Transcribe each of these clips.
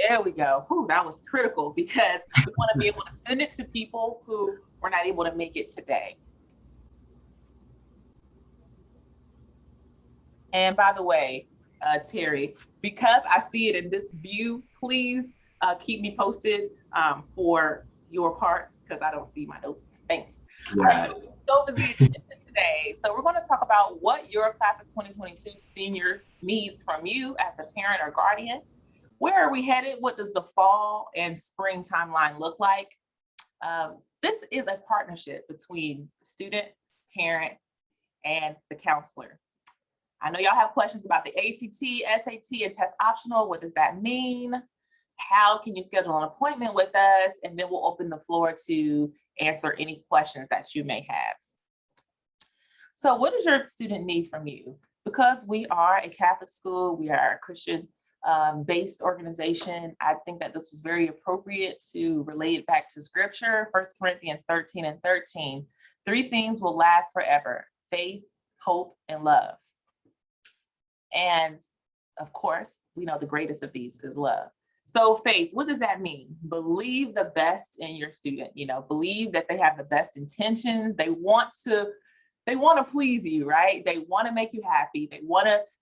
There we go. Whew, that was critical because we want to be able to send it to people who were not able to make it today. And by the way, Terry, because I see it in this view, please keep me posted for your parts because I don't see my notes. Thanks. All right, Yeah. so go over the agenda today. So we're going to talk about what your class of 2022 senior needs from you as a parent or guardian. Where are we headed? What does the fall and spring timeline look like? This is a partnership between the student, parent, and the counselor. I know y'all have questions about the ACT, SAT, and test optional. What does that mean? How can you schedule an appointment with us? And then we'll open the floor to answer any questions that you may have. So what does your student need from you? Because we are a Catholic school, we are a Christian based organization, I think that this was very appropriate to relate back to scripture, 1 Corinthians 13 and 13. 3 things will last forever: faith, hope, and love. And of course, we know the greatest of these is love. So faith, what does that mean? Believe the best in your student, believe that they have the best intentions. They want to please you, right? They want to make you happy. They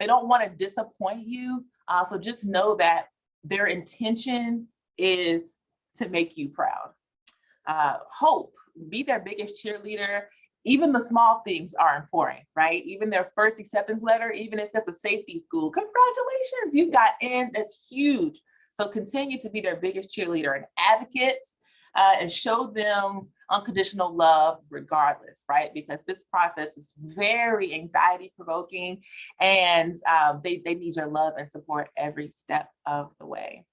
don't want to disappoint you. So just know that their intention is to make you proud. Hope, be their biggest cheerleader. Even the small things are important, right? Even their first acceptance letter, even if it's a safety school, congratulations, you got in, that's huge. So continue to be their biggest cheerleader and advocate, and show them unconditional love regardless, right? Because this process is very anxiety provoking, and they need your love and support every step of the way.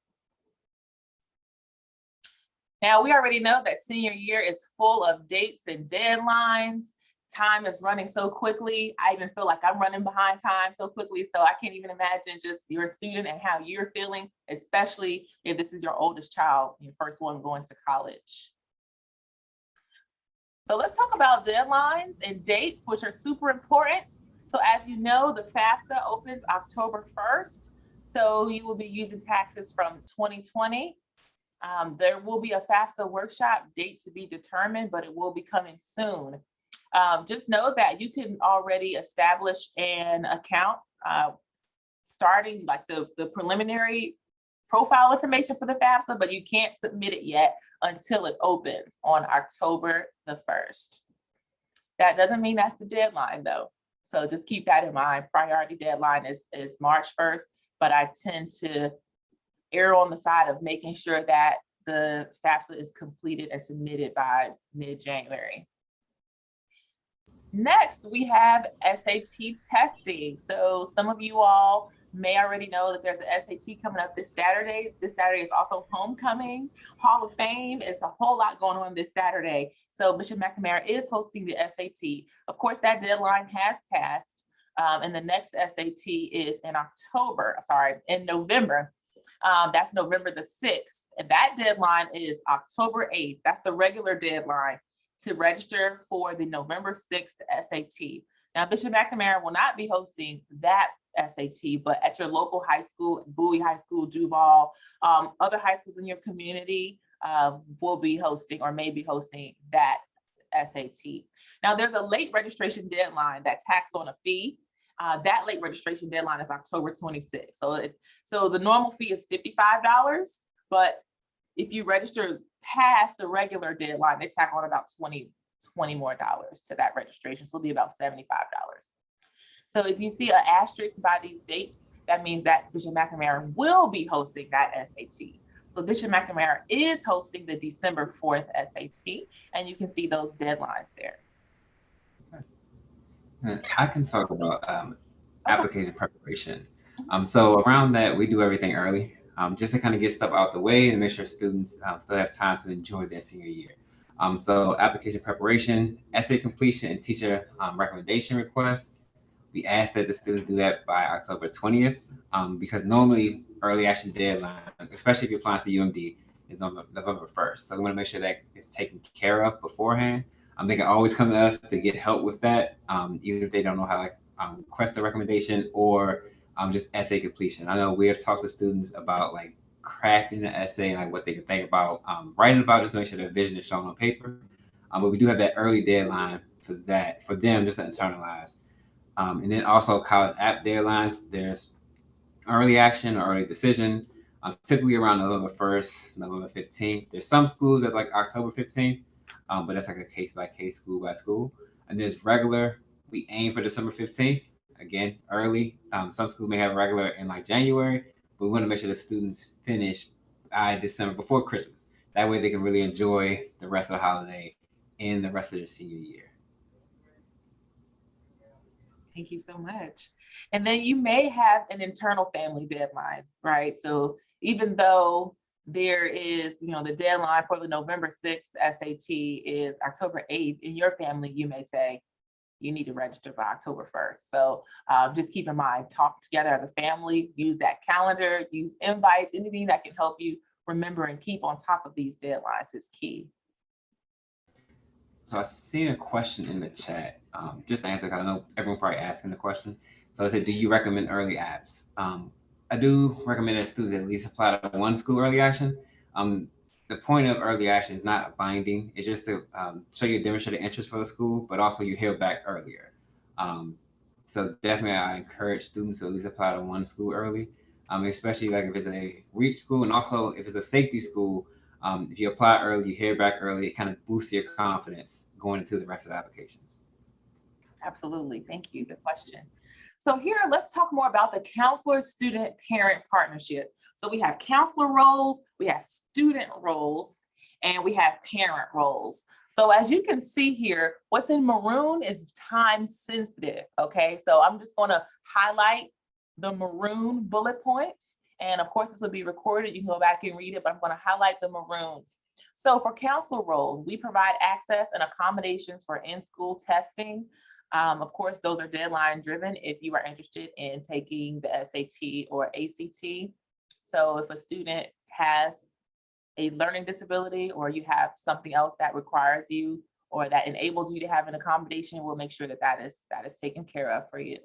Now, we already know that senior year is full of dates and deadlines. Time is running so quickly. I even feel like I'm running behind time so quickly. So I can't even imagine just your student and how you're feeling, especially if this is your oldest child, your first one going to college. So let's talk about deadlines and dates, which are super important. So as you know, the FAFSA opens October 1st. So you will be using taxes from 2020. There will be a FAFSA workshop, date to be determined, but it will be coming soon. Just know that you can already establish an account starting like the preliminary profile information for the FAFSA, but you can't submit it yet until it opens on October the 1st. That doesn't mean that's the deadline though. So just keep that in mind. Priority deadline is March 1st, but I tend to err on the side of making sure that the FAFSA is completed and submitted by mid-January. Next, we have SAT testing. So some of you all may already know that there's an SAT coming up this Saturday. This Saturday is also homecoming, Hall of Fame. It's a whole lot going on this Saturday. So Bishop McNamara is hosting the SAT. Of course, that deadline has passed, and the next SAT is in November. That's November the 6th. And that deadline is October 8th. That's the regular deadline to register for the November 6th SAT. Now, Bishop McNamara will not be hosting that SAT, but at your local high school, Bowie High School, Duval, other high schools in your community will be hosting or may be hosting that SAT. Now, there's a late registration deadline that tacks on a fee. That late registration deadline is October 26th. So the normal fee is $55, but if you register past the regular deadline, they tack on about $20 more to that registration. So it'll be about $75. So if you see an asterisk by these dates, that means that Bishop McNamara will be hosting that SAT. So Bishop McNamara is hosting the December 4th SAT, and you can see those deadlines there. I can talk about application preparation. So around that, we do everything early, just to kind of get stuff out the way and make sure students still have time to enjoy their senior year. So application preparation, essay completion, and teacher recommendation request. We ask that the students do that by October 20th, because normally early action deadline, especially if you're applying to UMD, is November 1st. So we want to make sure that it's taken care of beforehand. They can always come to us to get help with that, even if they don't know how to request a recommendation or just essay completion. I know we have talked to students about like crafting the essay and like what they can think about writing about, just to make sure their vision is shown on paper. But we do have that early deadline for that for them just to internalize. And then also college app deadlines. There's early action or early decision, typically around November 1st, November 15th. There's some schools that like October 15th, but that's like a case by case, school by school. And there's regular, we aim for December 15th. Again, early. Some schools may have regular in like January, but we want to make sure the students finish by December before Christmas. That way they can really enjoy the rest of the holiday and the rest of their senior year. Thank you so much. And then you may have an internal family deadline, right? So even though there is, the deadline for the November 6th SAT is October 8th, in your family, you may say you need to register by October 1st. So just keep in mind, talk together as a family, use that calendar, use invites, anything that can help you remember and keep on top of these deadlines is key. So I seen a question in the chat. Just to answer, 'cause I know everyone's probably asking the question. So I said, do you recommend early apps? I do recommend that students at least apply to one school early action. Um, the point of early action is not binding. It's just to show you demonstrate interest for the school, but also you hear back earlier. Um, so definitely, I encourage students to at least apply to one school early, especially like if it's a reach school, and also if it's a safety school. If you apply early, you hear back early, it kind of boosts your confidence going into the rest of the applications. Absolutely. Thank you. Good question. So here, let's talk more about the counselor student parent partnership. So we have counselor roles, we have student roles, and we have parent roles. So as you can see here, what's in maroon is time sensitive. Okay, so I'm just going to highlight the maroon bullet points. And of course, this will be recorded. You can go back and read it, but I'm going to highlight the maroon. So for counselor roles, we provide access and accommodations for in-school testing. Of course, those are deadline driven if you are interested in taking the SAT or ACT. So if a student has a learning disability or you have something else that requires you or that enables you to have an accommodation, we'll make sure that that is taken care of for you.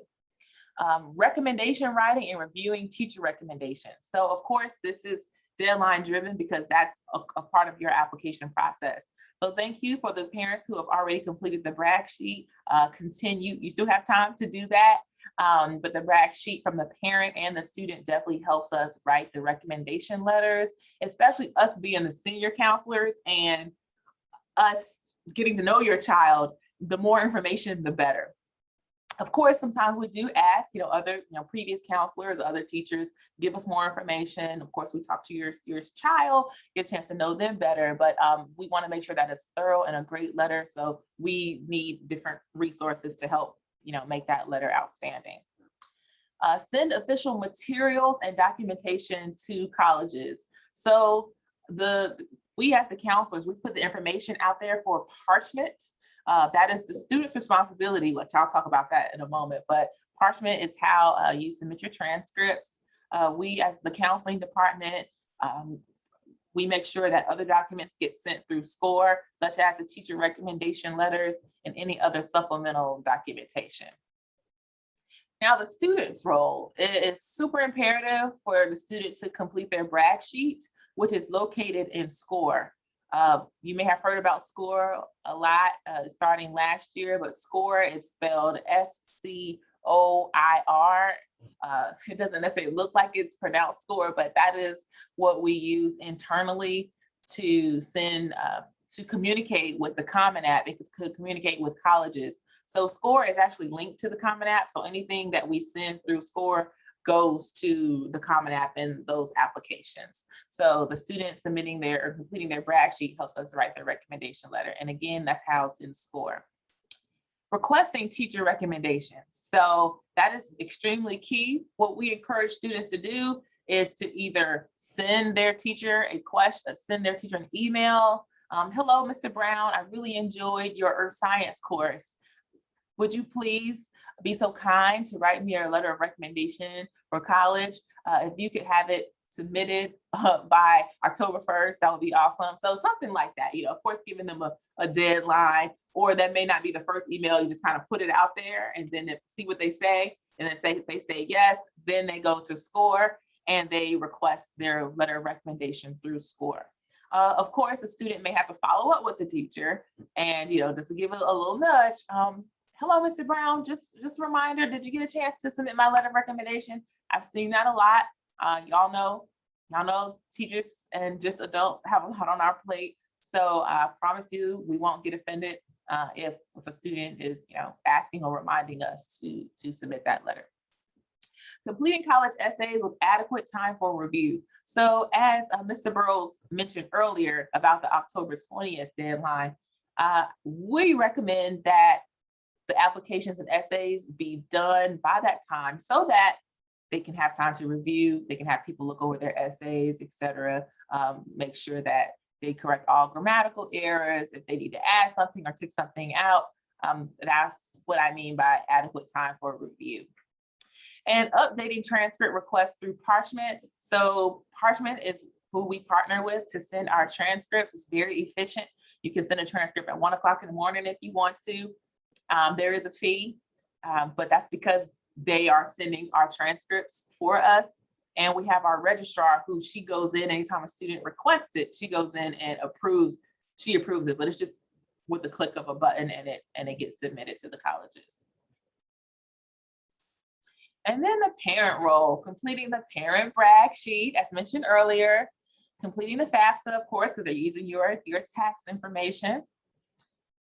Recommendation writing and reviewing teacher recommendations. So of course, this is deadline driven because that's a part of your application process. So thank you for those parents who have already completed the brag sheet. Continue, you still have time to do that. But the brag sheet from the parent and the student definitely helps us write the recommendation letters, especially us being the senior counselors and us getting to know your child. The more information, the better. Of course, sometimes we do ask, other, previous counselors, other teachers, give us more information. Of course, we talk to your child, get a chance to know them better, but we want to make sure that it's thorough and a great letter. So we need different resources to help, make that letter outstanding. Send official materials and documentation to colleges. So we as the counselors, we put the information out there for parchment. That is the student's responsibility, which I'll talk about that in a moment, but parchment is how you submit your transcripts. We as the counseling department, we make sure that other documents get sent through SCORE, such as the teacher recommendation letters and any other supplemental documentation. Now the student's role, it is super imperative for the student to complete their brag sheet, which is located in SCORE. You may have heard about SCORE a lot starting last year, but SCORE is spelled SCOIR. It doesn't necessarily look like it's pronounced SCORE, but that is what we use internally to send, to communicate with the Common App. It could communicate with colleges. So SCORE is actually linked to the Common App. So anything that we send through SCORE goes to the Common App in those applications. So the student submitting or completing their brag sheet helps us write their recommendation letter. And again, that's housed in SCORE. Requesting teacher recommendations. So that is extremely key. What we encourage students to do is to either send their teacher send their teacher an email. Hello, Mr. Brown, I really enjoyed your Earth Science course. Would you please be so kind to write me a letter of recommendation for college? If you could have it submitted by October 1st, that would be awesome. So something like that, of course, giving them a deadline, or that may not be the first email, you just kind of put it out there and then see what they say. And if they say yes, then they go to SCORE and they request their letter of recommendation through SCORE. Of course, a student may have to follow up with the teacher and, just to give it a little nudge. Hello, Mr. Brown, just a reminder, did you get a chance to submit my letter of recommendation? I've seen that a lot. Y'all know teachers and just adults have a lot on our plate. So I promise you, we won't get offended if a student is, asking or reminding us to submit that letter. Completing college essays with adequate time for review. So as Mr. Burroughs mentioned earlier about the October 20th deadline, we recommend that the applications and essays be done by that time so that they can have time to review, they can have people look over their essays, etc. Make sure that they correct all grammatical errors, if they need to add something or take something out. That's what I mean by adequate time for review. And updating transcript requests through Parchment. So Parchment is who we partner with to send our transcripts. It's very efficient. You can send a transcript at 1 o'clock in the morning if you want to. There is a fee, but that's because they are sending our transcripts for us. And we have our registrar who she goes in anytime a student requests it, she goes in and she approves it, but it's just with the click of a button and it gets submitted to the colleges. And then the parent role, completing the parent brag sheet, as mentioned earlier, completing the FAFSA, of course, because they're using your tax information,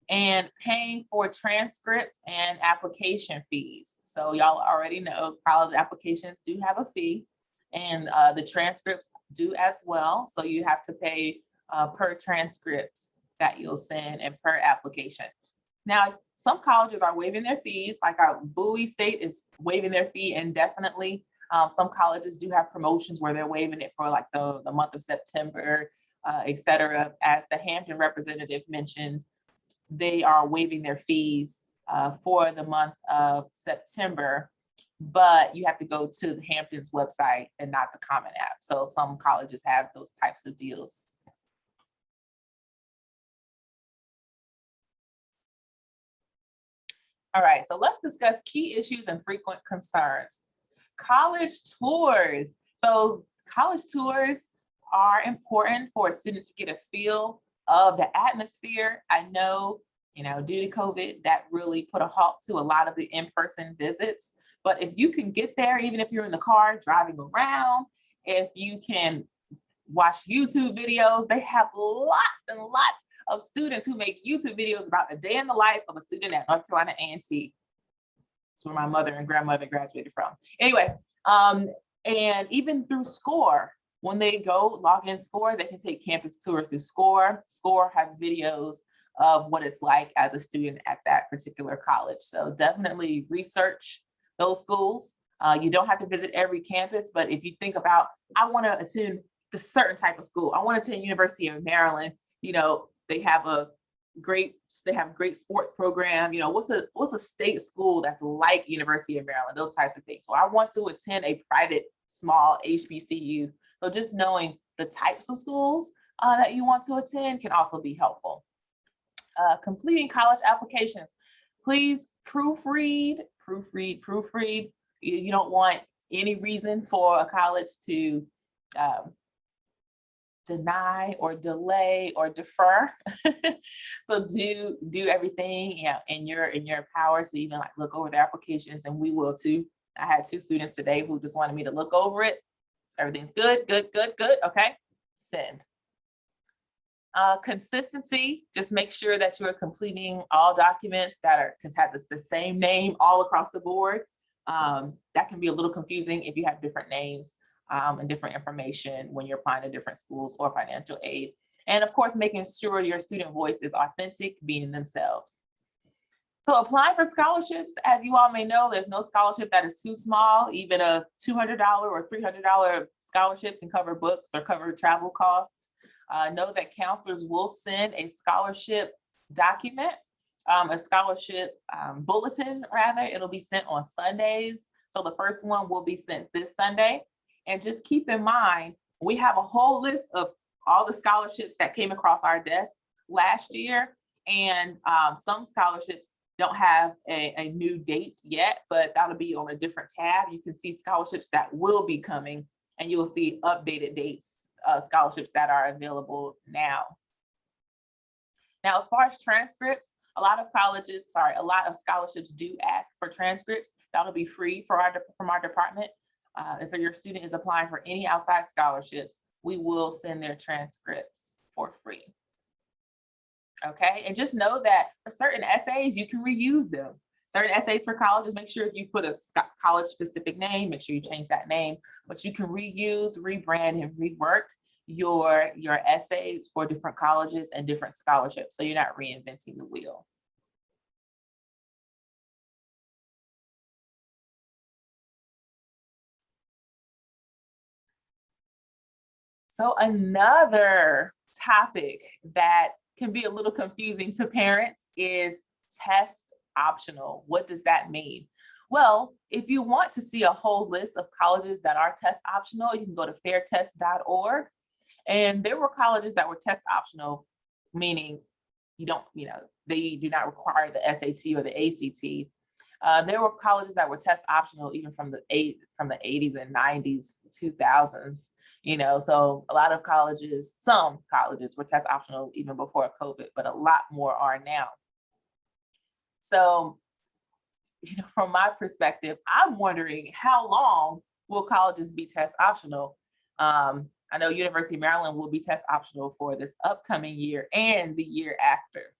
and paying for transcript and application fees. So y'all already know college applications do have a fee, and the transcripts do as well. So you have to pay per transcript that you'll send and per application. Now, some colleges are waiving their fees, like our Bowie State is waiving their fee indefinitely. Some colleges do have promotions where they're waiving it for like the month of September, et cetera. As the Hampton representative mentioned, they are waiving their fees for the month of September, but you have to go to the Hampton's website and not the Common App. So some colleges have those types of deals. All right, so let's discuss key issues and frequent concerns. College tours. So college tours are important for a student to get a feel of the atmosphere. I know, due to COVID, that really put a halt to a lot of the in-person visits. But if you can get there, even if you're in the car driving around, if you can watch YouTube videos, they have lots and lots of students who make YouTube videos about a day in the life of a student at North Carolina A&T. That's where my mother and grandmother graduated from. Anyway, and even through SCORE, when they go log in SCORE, they can take campus tours through SCORE. SCORE has videos of what it's like as a student at that particular college. So definitely research those schools. You don't have to visit every campus, but if you think about, I want to attend a certain type of school, I want to attend University of Maryland, they have great sports program. What's a state school that's like University of Maryland, those types of things. So I want to attend a private small HBCU. So just knowing the types of schools that you want to attend can also be helpful. Completing college applications. Please proofread. You don't want any reason for a college to deny or delay or defer. So do everything in your power. So even look over the applications, and we will too. I had 2 students today who just wanted me to look over it. Everything's good. Okay, send. Consistency, just make sure that you are completing all documents that can have the same name all across the board. That can be a little confusing if you have different names and different information when you're applying to different schools or financial aid. And of course, making sure your student voice is authentic, being themselves. So applying for scholarships, as you all may know, there's no scholarship that is too small. Even a $200 or $300 scholarship can cover books or cover travel costs. Know that counselors will send a scholarship document, a scholarship bulletin rather. It'll be sent on Sundays. So the first one will be sent this Sunday. And just keep in mind, we have a whole list of all the scholarships that came across our desk last year. And some scholarships don't have a new date yet, but that'll be on a different tab. You can see scholarships that will be coming, and you'll see updated dates, scholarships that are available now. Now, as far as transcripts, a lot of scholarships do ask for transcripts. That'll be free from our department. If your student is applying for any outside scholarships, we will send their transcripts for free. Okay, and just know that for certain essays, you can reuse them. Certain essays for colleges, make sure if you put a college-specific name, make sure you change that name, but you can reuse, rebrand, and rework your essays for different colleges and different scholarships, so you're not reinventing the wheel. So another topic that can be a little confusing to parents is test optional. What does that mean? Well, if you want to see a whole list of colleges that are test optional, you can go to fairtest.org. And there were colleges that were test optional, meaning they do not require the SAT or the ACT. There were colleges that were test optional even from the 80s and 90s, 2000s. So a lot of colleges, some colleges were test optional even before COVID, but a lot more are now. So, from my perspective, I'm wondering how long will colleges be test optional? I know University of Maryland will be test optional for this upcoming year and the year after.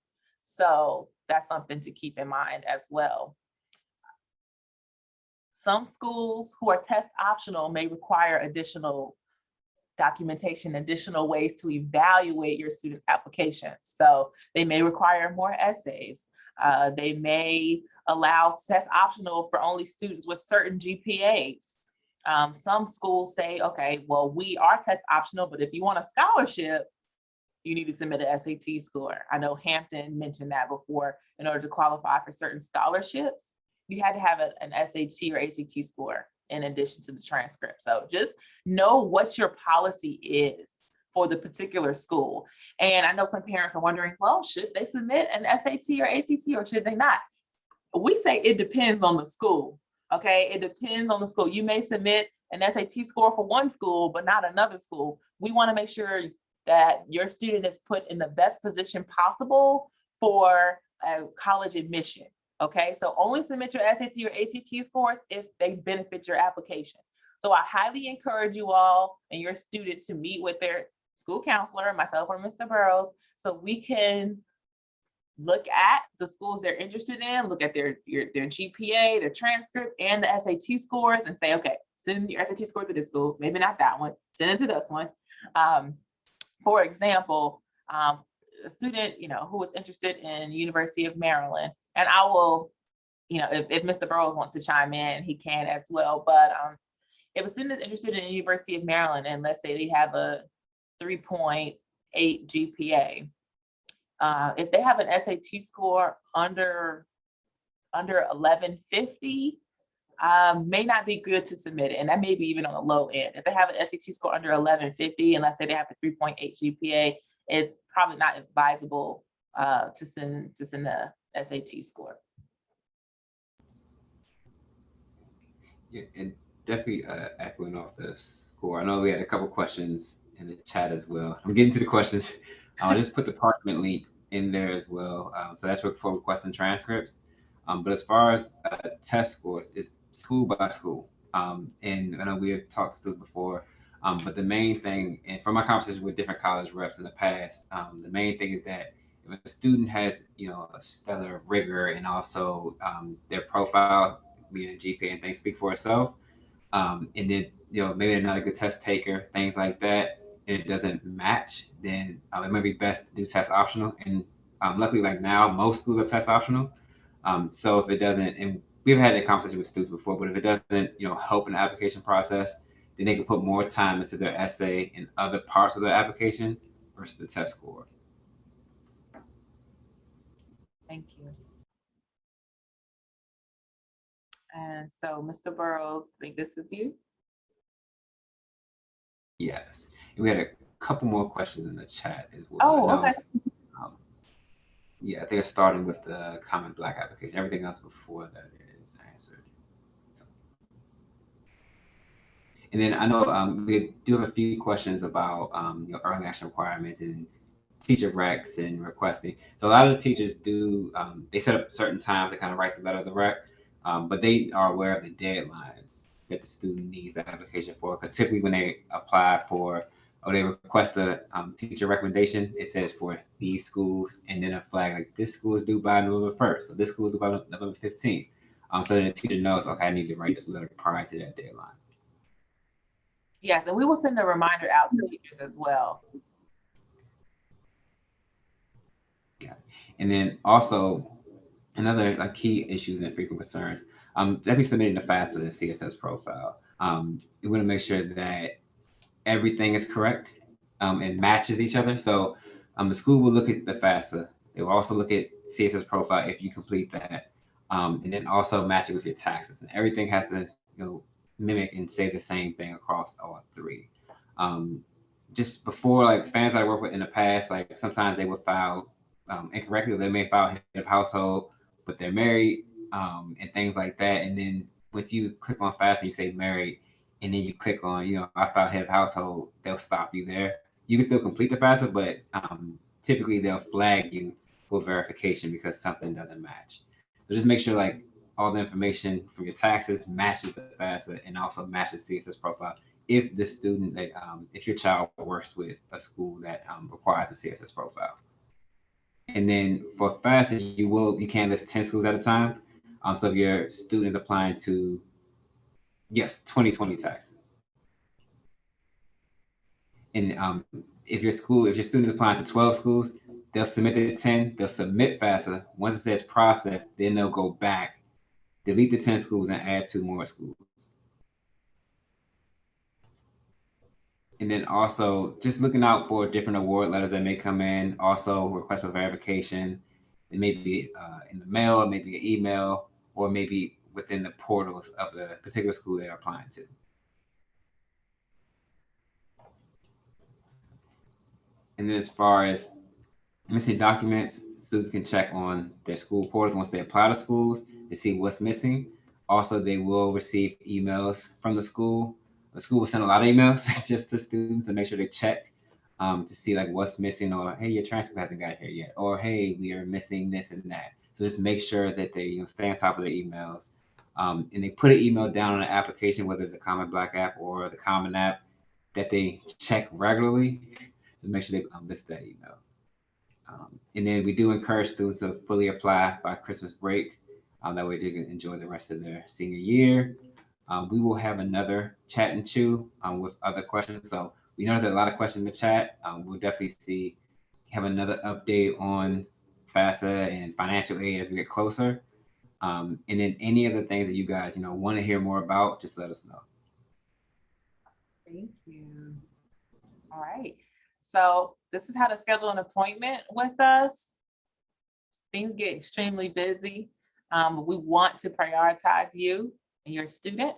So that's something to keep in mind as well. Some schools who are test optional may require additional documentation, additional ways to evaluate your student's application. So they may require more essays. They may allow test optional for only students with certain GPAs. Some schools say, okay, well, we are test optional, but if you want a scholarship, you need to submit an SAT score. I know Hampton mentioned that before. In order to qualify for certain scholarships, you had to have an SAT or ACT score in addition to the transcript. So just know what your policy is for the particular school. And I know some parents are wondering, well, should they submit an SAT or ACT or should they not? We say it depends on the school. Okay, it depends on the school. You may submit an SAT score for one school, but not another school. We want to make sure that your student is put in the best position possible for a college admission. Okay, so only submit your SAT or ACT scores if they benefit your application. So I highly encourage you all and your student to meet with their school counselor, myself or Mr. Burroughs, so we can look at the schools they're interested in, look at their GPA, their transcript, and the SAT scores, and say, okay, send your SAT score to this school, maybe not that one, send it to this one. For example, a student, who is interested in University of Maryland, and I will, if Mr. Burroughs wants to chime in, he can as well. But if a student is interested in University of Maryland, and let's say they have a 3.8 GPA, if they have an SAT score under 1150, may not be good to submit it, and that may be even on the low end. If they have an SAT score under 1150, and let's say they have a 3.8 GPA, it's probably not advisable to send the SAT score. Yeah, and definitely echoing off the score. I know we had a couple questions in the chat as well. I'm getting to the questions. I'll just put the parchment link in there as well. So that's for requesting transcripts. But as far as test scores, it's school by school. And I know we have talked to students before, but the main thing, and from my conversations with different college reps in the past, the main thing is that if a student has, a stellar rigor and also their profile, meaning GPA and things speak for itself, and then, maybe they're not a good test taker, things like that, and it doesn't match, then it might be best to do test optional. And luckily, like now, most schools are test optional. So if it doesn't, and we've had a conversation with students before, but if it doesn't, help in the application process, then they can put more time into their essay and other parts of their application versus the test score. Thank you. And so, Mr. Burroughs, I think this is you. Yes. And we had a couple more questions in the chat as well. Oh, okay. Yeah, I think it's starting with the Common Black application. Everything else before that is answered. So, and then I know we do have a few questions about early action requirements and teacher recs and requesting. So a lot of the teachers do they set up certain times to kind of write the letters of rec, but they are aware of the deadlines that the student needs the application for. Because typically when they apply for or they request a teacher recommendation, it says for these schools and then a flag like this school is due by November 1st, so this school is due by November 15th. So then the teacher knows, okay, I need to write this letter prior to that deadline. Yes, and we will send a reminder out to teachers as well. Yeah. And then also another like key issues and frequent concerns, definitely submitting the FAFSA and CSS profile. You want to make sure that everything is correct and matches each other. So the school will look at the FAFSA. They will also look at CSS profile if you complete that, and then also match it with your taxes. And everything has to mimic and say the same thing across all three. Um, just before, like fans that I work with in the past, like sometimes they would file incorrectly. They may file head of household, but they're married and things like that. And then once you click on FAFSA, and you say married, and then you click on, I file head of household, they'll stop you there. You can still complete the FAFSA, but typically they'll flag you for verification because something doesn't match. So just make sure like all the information from your taxes matches the FAFSA and also matches CSS profile if the student that if your child works with a school that requires a CSS profile. And then for FAFSA, you can list 10 schools at a time. So if your student is applying to, yes, 2020 taxes. And if your student is applying to 12 schools, they'll submit the 10, they'll submit FAFSA. Once it says process, then they'll go back, delete the 10 schools and add 2 more schools. And then also just looking out for different award letters that may come in, also request for verification. It may be in the mail, maybe an email, or maybe within the portals of the particular school they're applying to. And then as far as missing documents, students can check on their school portals once they apply to schools to see what's missing. Also, they will receive emails from the school. The school will send a lot of emails just to students to make sure they check to see like what's missing, or hey, your transcript hasn't got here yet, or hey, we are missing this and that. So just make sure that they stay on top of their emails. And they put an email down on the application, whether it's a Common Black app or the Common app, that they check regularly to make sure they list that email. And then we do encourage students to fully apply by Christmas break. That way they can enjoy the rest of their senior year. We will have another chat and chew with other questions. So we noticed that a lot of questions in the chat. We'll definitely have another update on FAFSA and financial aid as we get closer. And then any other things that you guys, want to hear more about, just let us know. Thank you. All right. So this is how to schedule an appointment with us. Things get extremely busy. We want to prioritize you and your student.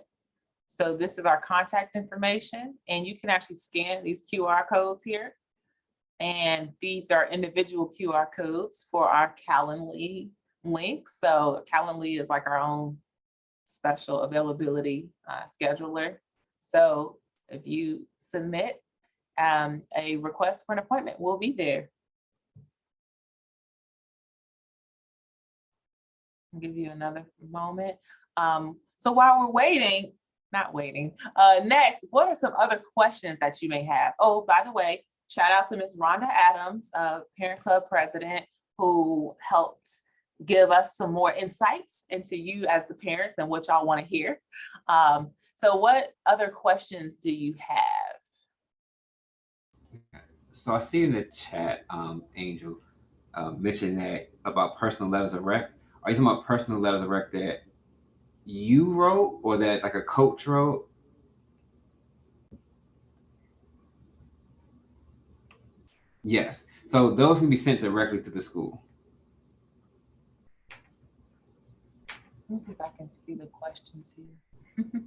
So this is our contact information, and you can actually scan these QR codes here. And these are individual QR codes for our Calendly link. So Calendly is like our own special availability scheduler. So if you submit a request for an appointment, we'll be there. I'll give you another moment. So while we're waiting, next, what are some other questions that you may have? Oh, by the way, shout out to Ms. Rhonda Adams, Parent Club President, who helped give us some more insights into you as the parents and what y'all want to hear. So what other questions do you have? So I see in the chat, Angel mentioned that about personal letters of rec. Are you talking about personal letters of rec that you wrote or that like a coach wrote? Yes. So those can be sent directly to the school. Let me see if I can see the questions here.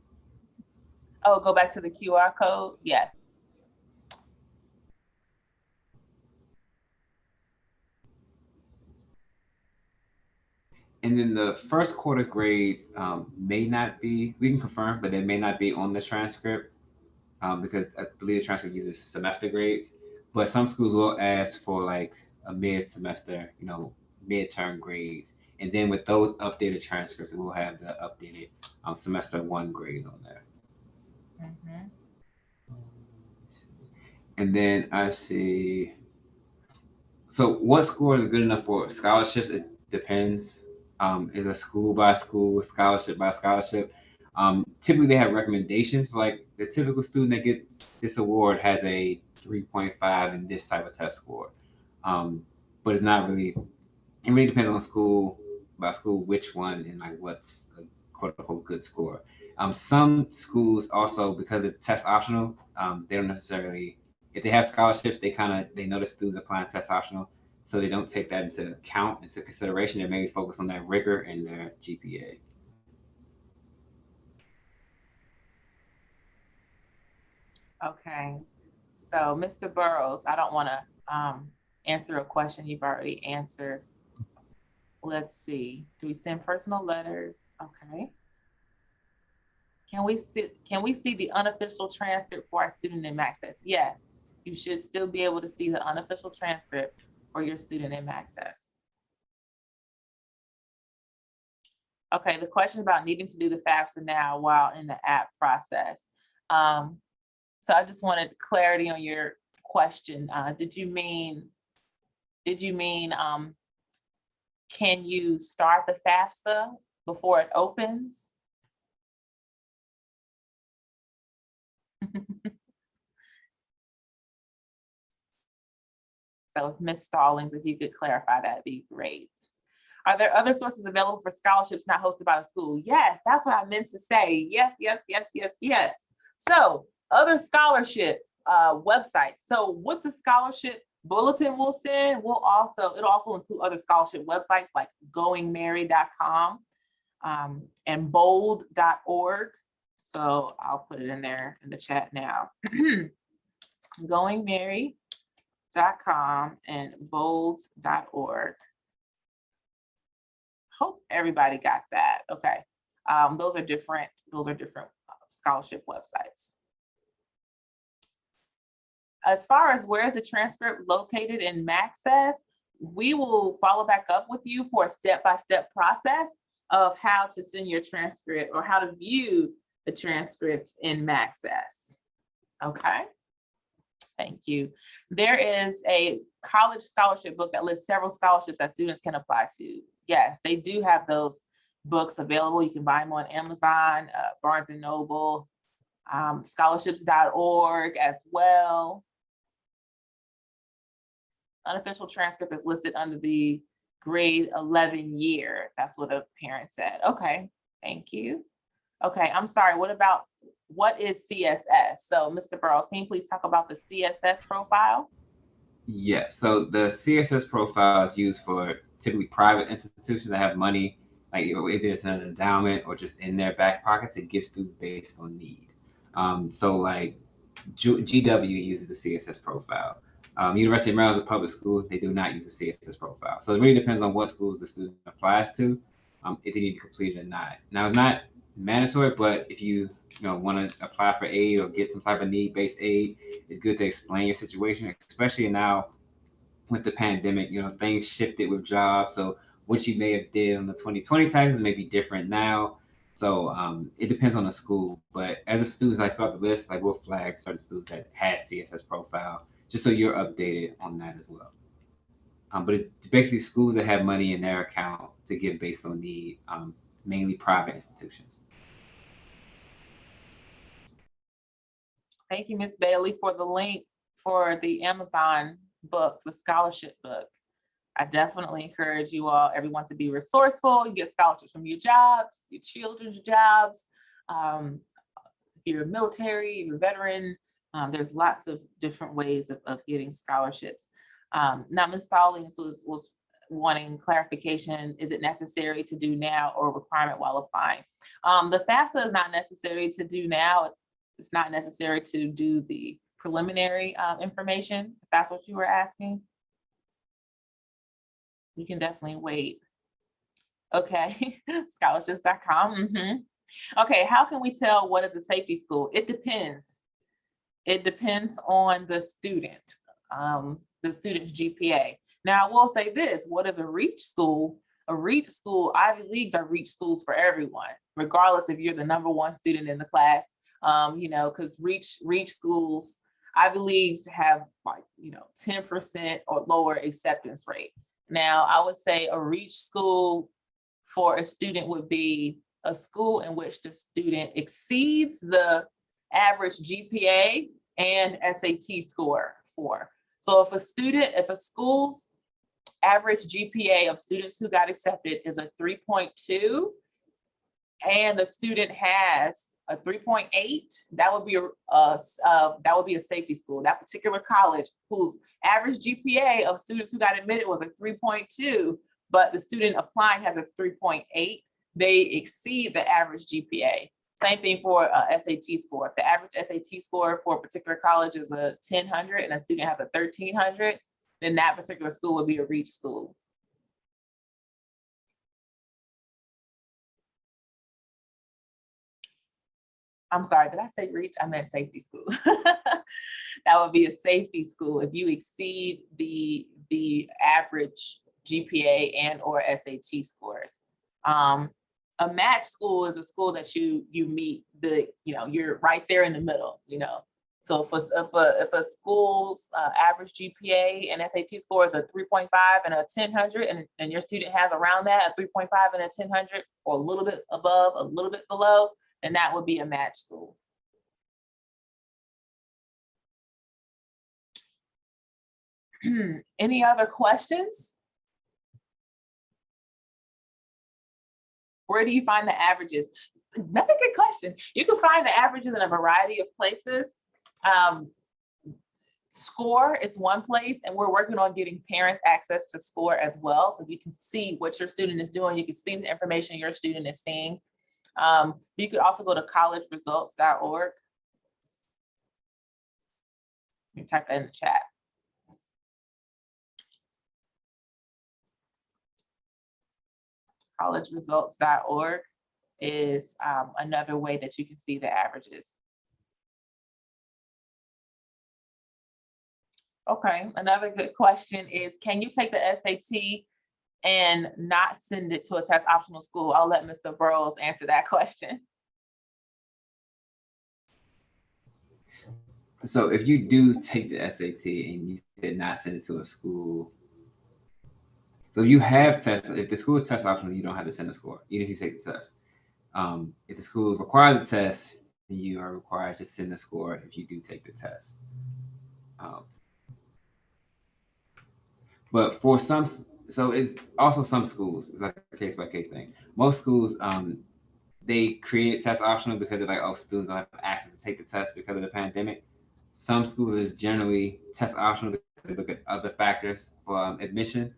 Oh, go back to the QR code. Yes. And then the first quarter grades may not be, we can confirm, but they may not be on the transcript because I believe the transcript uses semester grades. But some schools will ask for like a mid-semester, midterm grades. And then with those updated transcripts, we'll have the updated semester one grades on there. Mhm. And then I see, so what score is good enough for scholarships? It depends. Is a school by school, scholarship by scholarship. Typically, they have recommendations for like the typical student that gets this award has a 3.5 in this type of test score. But it's not really, it really depends on school by school, which one and like what's a quote unquote good score. Some schools also, because it's test optional, they don't necessarily, if they have scholarships, they know the students applying test optional, so they don't take that into account, into consideration. They mainly focus on their rigor and their GPA. Okay. So, Mr. Burroughs, I don't want to answer a question you've already answered. Let's see. Do we send personal letters? Okay. Can we see the unofficial transcript for our student in Access? Yes, you should still be able to see the unofficial transcript for your student in Access. Okay, the question about needing to do the FAFSA now while in the app process. So I just wanted clarity on your question. Did you mean can you start the FAFSA before it opens? So Ms. Stallings, if you could clarify, that'd be great. Are there other sources available for scholarships not hosted by the school? Yes, that's what I meant to say. Yes, yes, yes, yes, yes. So other scholarship websites. So with the scholarship bulletin we'll send, it'll also include other scholarship websites like goingmary.com and bold.org. So I'll put it in there in the chat now. goingmary.com and bold.org. Hope everybody got that. Okay. Those are different scholarship websites. As far as where is the transcript located in Maxess, we will follow back up with you for a step-by-step process of how to send your transcript or how to view the transcript in Maxess. Okay. Thank you. There is a college scholarship book that lists several scholarships that students can apply to. Yes, they do have those books available. You can buy them on Amazon, Barnes and Noble, scholarships.org as well. Unofficial transcript is listed under the grade 11 year. That's what a parent said. Okay, thank you. Okay, I'm sorry, what is CSS? So Mr. Burroughs, can you please talk about the CSS profile? Yes. So the CSS profile is used for typically private institutions that have money, like either it's an endowment or just in their back pocket to give students based on need. So like GW uses the CSS profile. University of Maryland is a public school. They do not use the CSS profile. So it really depends on what schools the student applies to, if they need to complete it or not. Now it's not mandatory, but if you want to apply for aid or get some type of need-based aid, it's good to explain your situation, especially now with the pandemic. Things shifted with jobs, so what you may have did on the 2020 taxes may be different now. So it depends on the school, but as a student, I fill out the list, like we'll flag certain students that has CSS profile, just so you're updated on that as well. But it's basically schools that have money in their account to give based on need, mainly private institutions. Thank you, Ms. Bailey, for the link for the Amazon book, the scholarship book. I definitely encourage everyone to be resourceful. You get scholarships from your jobs, your children's jobs. If you're military, you're a veteran, there's lots of different ways of getting scholarships. Now, Ms. Stallings was wanting clarification. Is it necessary to do now or a requirement while applying? The FAFSA is not necessary to do now. It's not necessary to do the preliminary information, if that's what you were asking. You can definitely wait. Okay, scholarships.com. Okay, how can we tell what is a safety school? It depends. It depends on the student's GPA. Now, I will say this, what is a reach school? A reach school, Ivy Leagues are reach schools for everyone, regardless if you're the number one student in the class, because reach schools, Ivy Leagues have 10% or lower acceptance rate. Now, I would say a reach school for a student would be a school in which the student exceeds the average GPA and SAT score for. So if a school's average GPA of students who got accepted is a 3.2 and the student has a 3.8, that would be a safety school. That particular college whose average GPA of students who got admitted was a 3.2, but the student applying has a 3.8, they exceed the average GPA. Same thing for SAT score. If the average SAT score for a particular college is a 1000 and a student has a 1300, then that particular school would be a reach school. I'm sorry, did I say reach? I meant safety school. That would be a safety school if you exceed the average GPA and or SAT scores. A match school is a school that you meet you're right there in the middle, So if a school's average GPA and SAT score is a 3.5 and a 1000, and your student has around that a 3.5 and a 1000, or a little bit above, a little bit below, then that would be a match school. Any other questions? Where do you find the averages? Another good question. You can find the averages in a variety of places. Score is one place, and we're working on getting parents access to Score as well, so you can see what your student is doing. You can see the information your student is seeing. You could also go to collegeresults.org. You can type that in the chat. Collegeresults.org is another way that you can see the averages. Okay, another good question is, can you take the SAT and not send it to a test optional school? I'll let Mr. Burroughs answer that question. So if you do take the SAT and you did not send it to a school, so if you have tests, if the school is test optional, you don't have to send a score, even if you take the test. If the school requires the test, then you are required to send the score if you do take the test. But for some, so it's also some schools, it's like a case by case thing. Most schools, they created test optional because they're like, oh, students don't have access to take the test because of the pandemic. Some schools is generally test optional because they look at other factors for admission.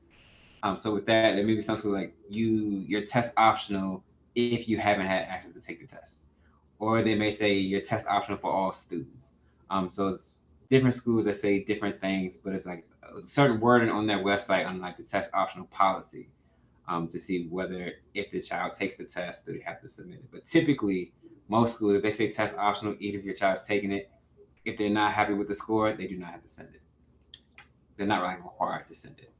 So with that, there may be some schools like you're test optional if you haven't had access to take the test, or they may say you're test optional for all students. So it's different schools that say different things, but it's like a certain wording on their website on like the test optional policy to see whether if the child takes the test, do they have to submit it. But typically, most schools, if they say test optional, even if your child's taking it, if they're not happy with the score, they do not have to send it. They're not like required to send it.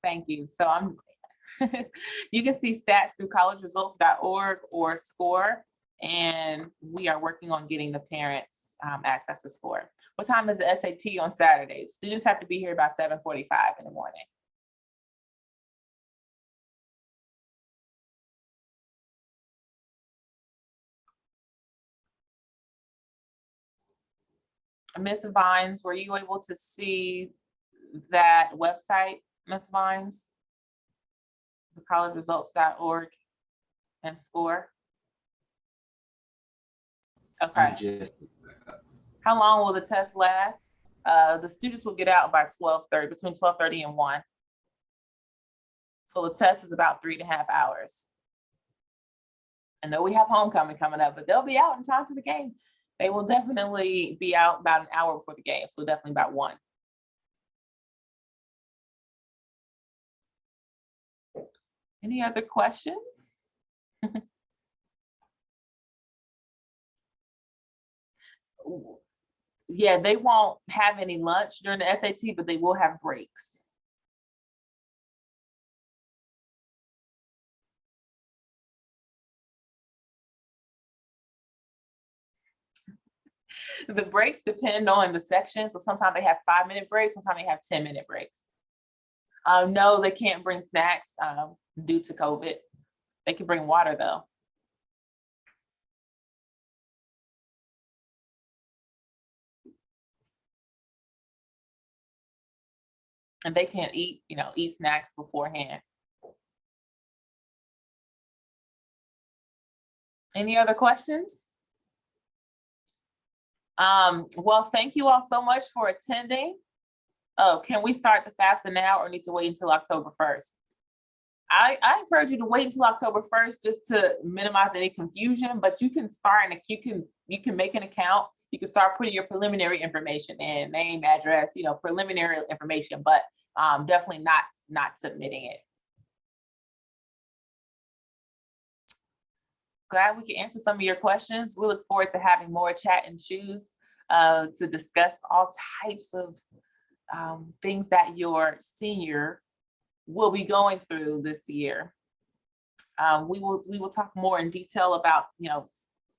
Thank you. So you can see stats through collegeresults.org or Score, and we are working on getting the parents access to Score. What time is the SAT on Saturday? Students have to be here by 7:45 in the morning. Ms. Vines, were you able to see that website, Ms. Vines? The collegeresults.org and Score? Okay. How long will the test last? The students will get out by 12:30, between 12:30 and 1. So the test is about 3.5 hours. I know we have homecoming coming up, but they'll be out in time for the game. They will definitely be out about an hour before the game, so definitely about 1. Any other questions? Yeah, they won't have any lunch during the SAT, but they will have breaks. The breaks depend on the section. So sometimes they have 5-minute breaks, sometimes they have 10-minute breaks. No, they can't bring snacks due to COVID. They can bring water though. And they can't eat snacks beforehand. Any other questions? Well, thank you all so much for attending. Oh, can we start the FAFSA now or need to wait until October 1st? I encourage you to wait until October 1st just to minimize any confusion, but you can start and you can make an account. You can start putting your preliminary information in, name, address, preliminary information, but definitely not submitting it. Glad we can answer some of your questions. We look forward to having more chat and choose to discuss all types of things that your senior will be going through this year. We will talk more in detail about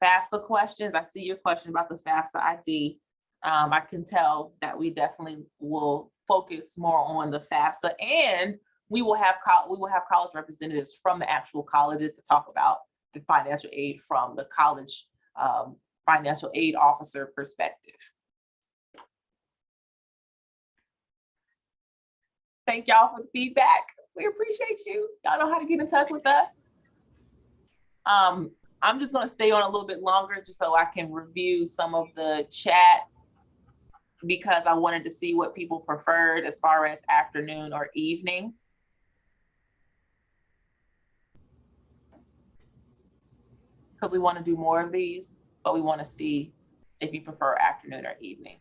FAFSA questions. I see your question about the FAFSA ID. I can tell that we definitely will focus more on the FAFSA, and we will have college representatives from the actual colleges to talk about the financial aid from the college financial aid officer perspective. Thank y'all for the feedback. We appreciate you. Y'all know how to get in touch with us. I'm just going to stay on a little bit longer just so I can review some of the chat because I wanted to see what people preferred as far as afternoon or evening. Because we want to do more of these, but we want to see if you prefer afternoon or evening.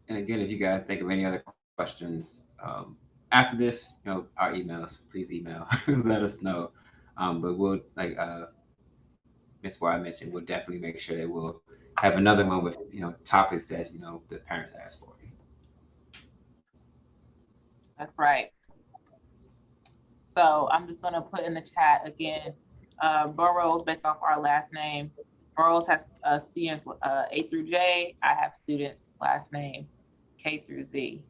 And again, if you guys think of any other questions after this, our emails, please email, let us know. But we'll, like Ms. Ward mentioned, we'll definitely make sure that we'll have another one with topics that the parents ask for. That's right. So I'm just gonna put in the chat again, Burroughs based off our last name. Burroughs has students A through J. I have students last name K through Z.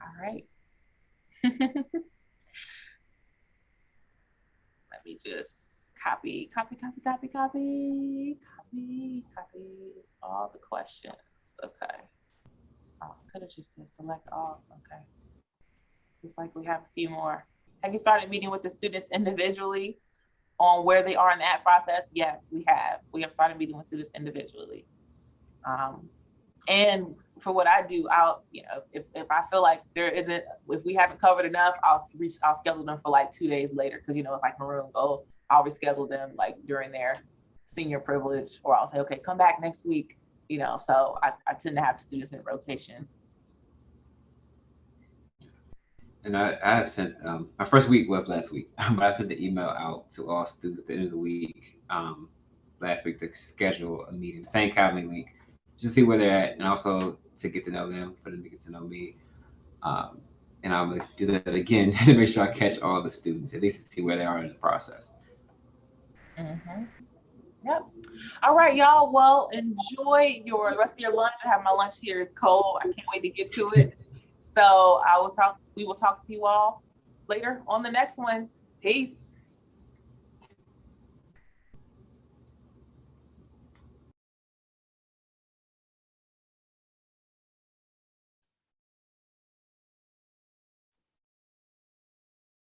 All right. Let me just copy all the questions. Okay. Oh, could have just did select all. Okay. Looks like we have a few more. Have you started meeting with the students individually on where they are in that process? Yes, we have. We have started meeting with students individually. And for what I do, I'll, if I feel like if we haven't covered enough, I'll schedule them for like 2 days later. Cause it's like maroon gold. I'll reschedule them like during their senior privilege, or I'll say, okay, come back next week. So I tend to have students in rotation. And I sent, my first week was last week, but I sent the email out to all students at the end of the week last week to schedule a meeting, the same Calendly link, just to see where they're at, and also to get to know them, for them to get to know me. And I'm going to do that again to make sure I catch all the students, at least to see where they are in the process. Mm-hmm. Yep. All right, y'all. Well, enjoy the rest of your lunch. I have my lunch here. It's cold. I can't wait to get to it. So we will talk to you all later on the next one. Peace.